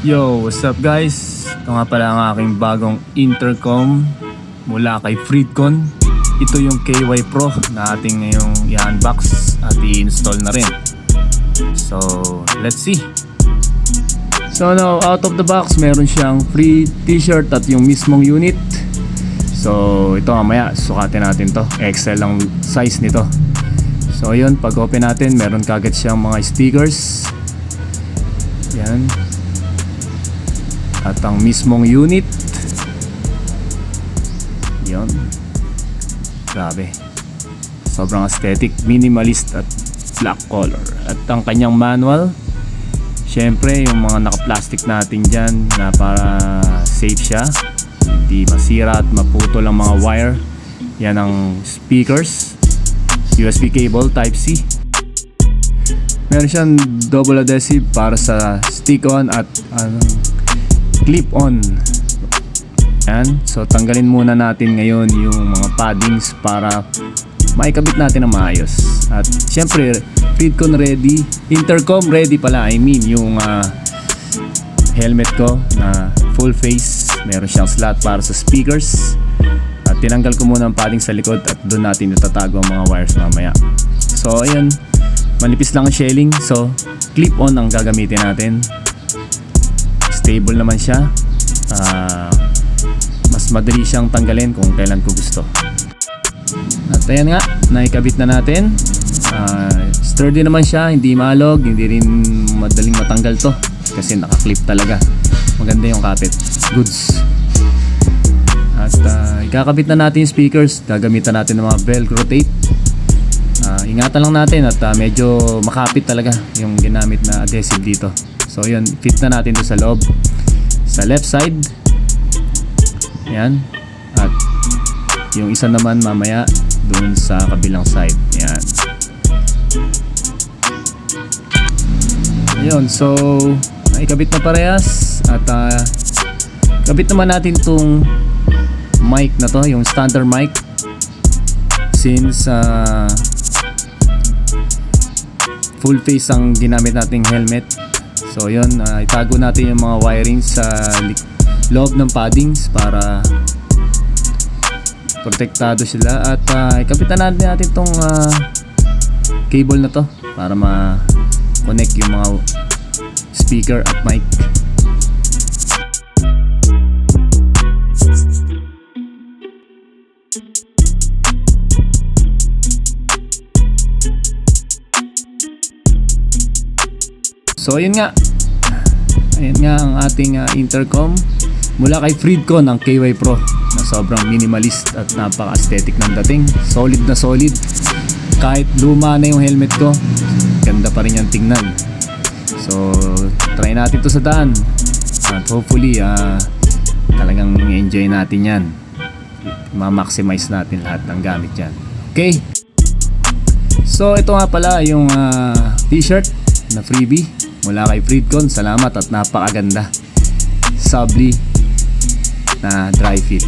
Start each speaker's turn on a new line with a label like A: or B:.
A: Yo, what's up guys? Ito nga pala ang aking bagong intercom mula kay Freedcon. Ito yung KY Pro na ating ngayong i-unbox at i-install na rin. So, let's see. So now, out of the box, meron siyang free t-shirt at yung mismong unit. So, ito mamaya, sukatin natin to. XL ang size nito. So, yun, pag open natin, meron kagad siyang mga stickers. Yan. At ang mismong unit. Yan. Grabe. Sobrang aesthetic, minimalist at black color. At ang kanyang manual, syempre yung mga naka-plastic natin dyan na para safe siya, hindi masira at maputol ang mga wire. Yan ang speakers, USB cable type C. Meron siyang double adhesive para sa stick-on at clip-on. Yan. So tanggalin muna natin ngayon yung mga paddings para maikabit natin na maayos. At syempre, Freedcon ready, intercom ready pala, I mean yung helmet ko na full face. Meron siyang slot para sa speakers. At tinanggal ko muna ang padding sa likod at doon natin natatago ang mga wires mamaya. So ayan, manipis lang ang shelling, so clip-on ang gagamitin natin. Stable naman siya. Mas madali siyang tanggalin kung kailan ko gusto. At ayan nga, naikabit na natin. Sturdy naman siya, hindi malog, hindi rin madaling matanggal to kasi naka-clip talaga. Maganda yung kapit, goods. At ikakabit na natin yung speakers. Gagamitan natin ng mga velcro tape. Ingatan lang natin at medyo makapit talaga yung ginamit na adhesive dito. So yun, fit na natin to sa loob, sa left side. Yan. At yung isa naman mamaya dun sa kabilang side. Yan. Ayun, so naikabit na parehas. At kabit naman natin tong mic na to, yung standard mic. Since full face ang ginamit nating helmet. So yun, itago natin yung mga wiring sa loob ng paddings para protektado sila. At ikapitan natin tong cable na to para ma-connect yung mga speaker at mic. So ayun nga. Ayan nga ang ating intercom mula kay Freedcon, ang KY Pro na sobrang minimalist at napaka-aesthetic ng dating. Solid na solid. Kahit luma na yung helmet ko, ganda pa rin yung tingnan. So try natin to sa daan. At hopefully talagang enjoy natin yan. Ma-maximize natin lahat ng gamit yan. Okay. So ito nga pala yung t-shirt na freebie mula kay Freedcon. Salamat at napakaganda. Subli na dry fit.